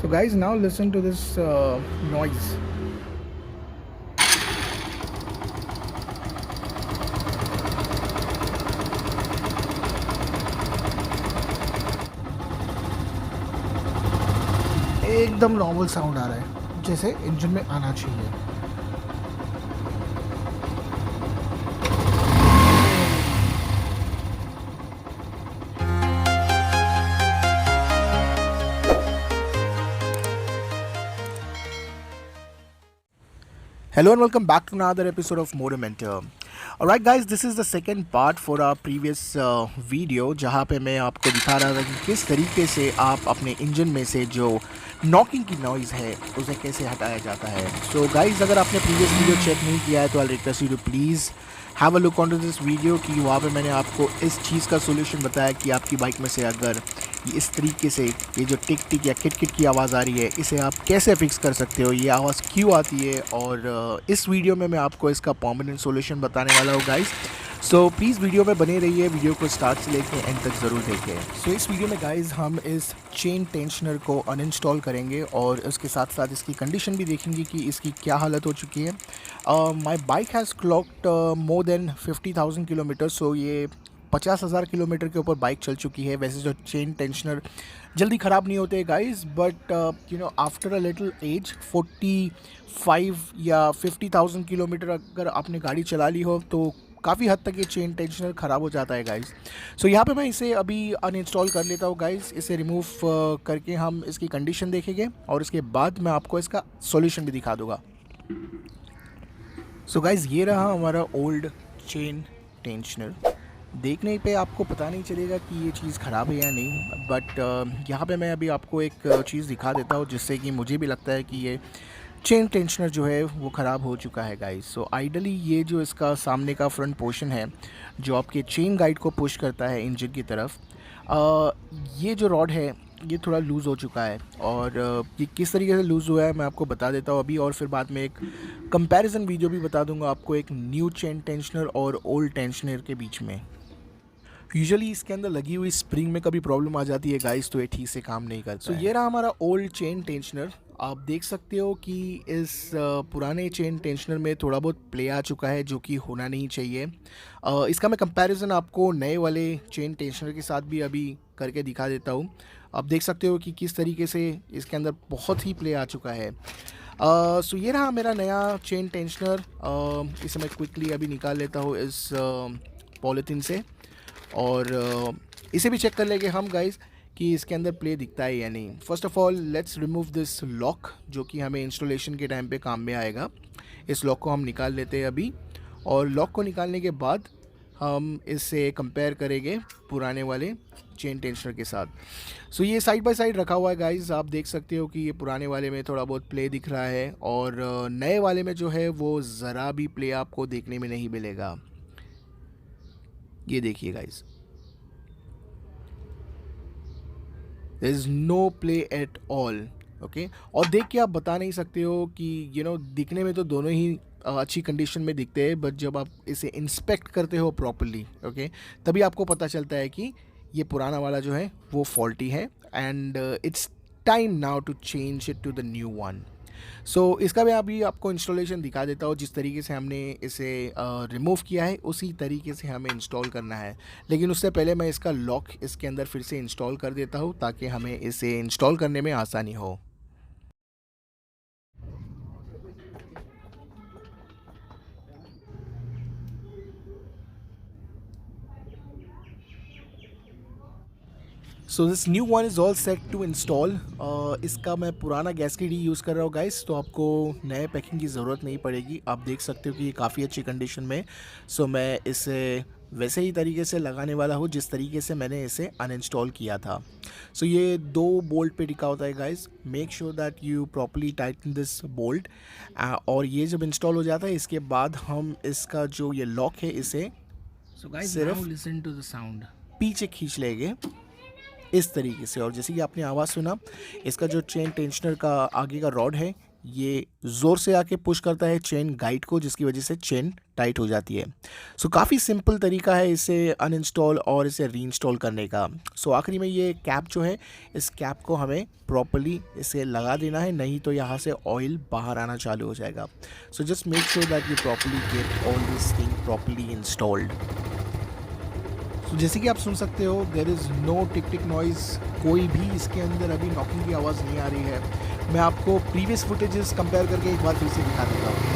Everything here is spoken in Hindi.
So guys, now listen to this noise. एकदम नॉर्मल साउंड आ रहा है जैसे इंजन में आना चाहिए। Hello and welcome back to another episode of Motormentor. Alright guys, this is the second part for our previous video जहाँ पे मैं आपको दिखा रहा था कि किस तरीके से आप अपने इंजन में से जो नॉकिंग की नॉइज़ है उसे कैसे हटाया जाता है। So guys, अगर आपने प्रीवियस वीडियो चेक नहीं किया है तो I request you to please have a look on to this video कि वहाँ पे मैंने आपको इस चीज़ का सोल्यूशन बताया कि आपकी बाइक में से अगर इस तरीके से ये जो टिक टिक या किट किट की आवाज़ आ रही है इसे आप कैसे फिक्स कर सकते हो, ये आवाज़ क्यों आती है, और इस वीडियो में मैं आपको इसका परमानेंट सोल्यूशन बताने वाला हूँ गाइस। सो प्लीज़ वीडियो में बने रहिए, वीडियो को स्टार्ट से लेके एंड तक ज़रूर देखें। सो इस वीडियो में गाइस हम इस चेन टेंशनर को अनइंस्टॉल करेंगे और उसके साथ साथ इसकी कंडीशन भी देखेंगे कि इसकी क्या हालत हो चुकी है। My bike has clocked more than 50,000 kilometre. So ये 50,000 किलोमीटर के ऊपर बाइक चल चुकी है। वैसे जो चेन टेंशनर जल्दी ख़राब नहीं होते guys, but you know after a little age 45 या 50,000 किलोमीटर अगर आपने गाड़ी चला ली हो तो काफ़ी हद तक ये चेन टेंशनर ख़राब हो जाता है गाइस। सो यहाँ पे मैं इसे अभी अनइंस्टॉल कर लेता हूँ गाइस। इसे रिमूव करके हम इसकी कंडीशन देखेंगे और इसके बाद मैं आपको इसका सॉल्यूशन भी दिखा दूँगा। सो गाइस, ये रहा हमारा ओल्ड चेन टेंशनर। देखने पे आपको पता नहीं चलेगा कि ये चीज़ ख़राब है या नहीं, बट यहाँ पे मैं अभी आपको एक चीज़ दिखा देता हूँ जिससे कि मुझे भी लगता है कि ये चेन टेंशनर जो है वो ख़राब हो चुका है गाइस। सो आइडली ये जो इसका सामने का फ्रंट पोर्शन है जो आपके चेन गाइड को पुश करता है इंजन की तरफ, ये जो रॉड है ये थोड़ा लूज़ हो चुका है, और ये किस तरीके से लूज़ हुआ है मैं आपको बता देता हूँ अभी, और फिर बाद में एक कंपैरिजन वीडियो भी बता दूंगा आपको एक न्यू चेन टेंशनर और ओल्ड टेंशनर के बीच में। यूजुअली इसके अंदर लगी हुई स्प्रिंग में कभी प्रॉब्लम आ जाती है गाइस, तो ये ठीक से काम नहीं करता है। ये रहा हमारा ओल्ड चेन टेंशनर। आप देख सकते हो कि इस पुराने चेन टेंशनर में थोड़ा बहुत प्ले आ चुका है जो कि होना नहीं चाहिए। इसका मैं कंपैरिजन आपको नए वाले चेन टेंशनर के साथ भी अभी करके दिखा देता हूँ। आप देख सकते हो कि किस तरीके से इसके अंदर बहुत ही प्ले आ चुका है। सो ये रहा मेरा नया चेन टेंशनर। इसे मैं क्विकली अभी निकाल लेता हूँ इस पॉलीथीन से, और इसे भी चेक कर लेंगे हम गाइस कि इसके अंदर प्ले दिखता है या नहीं। First of all let's remove this lock जो कि हमें इंस्टॉलेशन के टाइम पे काम में आएगा। इस लॉक को हम निकाल लेते हैं अभी, और लॉक को निकालने के बाद हम इससे कंपेयर करेंगे पुराने वाले चेन टेंशनर के साथ। सो ये साइड बाय साइड रखा हुआ है गाइस। आप देख सकते हो कि ये पुराने वाले में थोड़ा बहुत प्ले दिख रहा है, और नए वाले में जो है वो ज़रा भी प्ले आपको देखने में नहीं मिलेगा। ये देखिए guys, there is no play at all. Okay, और देख के आप बता नहीं सकते हो कि दिखने में तो दोनों ही अच्छी कंडीशन में दिखते हैं, बट जब आप इसे इंस्पेक्ट करते हो प्रॉपरली ओके तभी आपको पता चलता है कि ये पुराना वाला जो है वो फॉल्टी है, and it's time now to change it to the new one. So इसका मैं अभी आपको इंस्टॉलेशन दिखा देता हूँ। जिस तरीके से हमने इसे रिमूव किया है उसी तरीके से हमें इंस्टॉल करना है, लेकिन उससे पहले मैं इसका लॉक इसके अंदर फिर से इंस्टॉल कर देता हूँ ताकि हमें इसे इंस्टॉल करने में आसानी हो। So this new one is all set to install. इसका मैं पुराना गैसकेट ही यूज़ कर रहा हूँ गाइस, तो आपको नए पैकिंग की ज़रूरत नहीं पड़ेगी। आप देख सकते हो कि ये काफ़ी अच्छी कंडीशन में। सो मैं इसे वैसे ही तरीके से लगाने वाला हूँ जिस तरीके से मैंने इसे अनइंस्टॉल किया था। सो ये 2 बोल्ट पे टिका होता है guys. Make sure that you properly Titan this bolt, और ये जब इंस्टॉल हो जाता है इसके बाद हम इसका जो ये लॉक है इसे सिर्फ लिसन टू द साउंड पीछे खींच लेंगे इस तरीके से। और जैसे कि आपने आवाज़ सुना, इसका जो चेन टेंशनर का आगे का रॉड है ये ज़ोर से आके पुश करता है चेन गाइड को, जिसकी वजह से चेन टाइट हो जाती है। सो काफ़ी सिंपल तरीका है इसे अनइंस्टॉल और इसे रीइंस्टॉल करने का। सो आखिरी में ये कैप जो है, इस कैप को हमें प्रॉपर्ली इसे लगा देना है, नहीं तो यहाँ से ऑयल बाहर आना चालू हो जाएगा। So just make sure that you properly get all this thing properly installed. तो जैसे कि आप सुन सकते हो, there is no tick tick noise, कोई भी इसके अंदर अभी नॉकिंग की आवाज़ नहीं आ रही है। मैं आपको प्रीवियस फुटेजेस कंपेयर करके एक बार फिर से दिखा देता हूँ।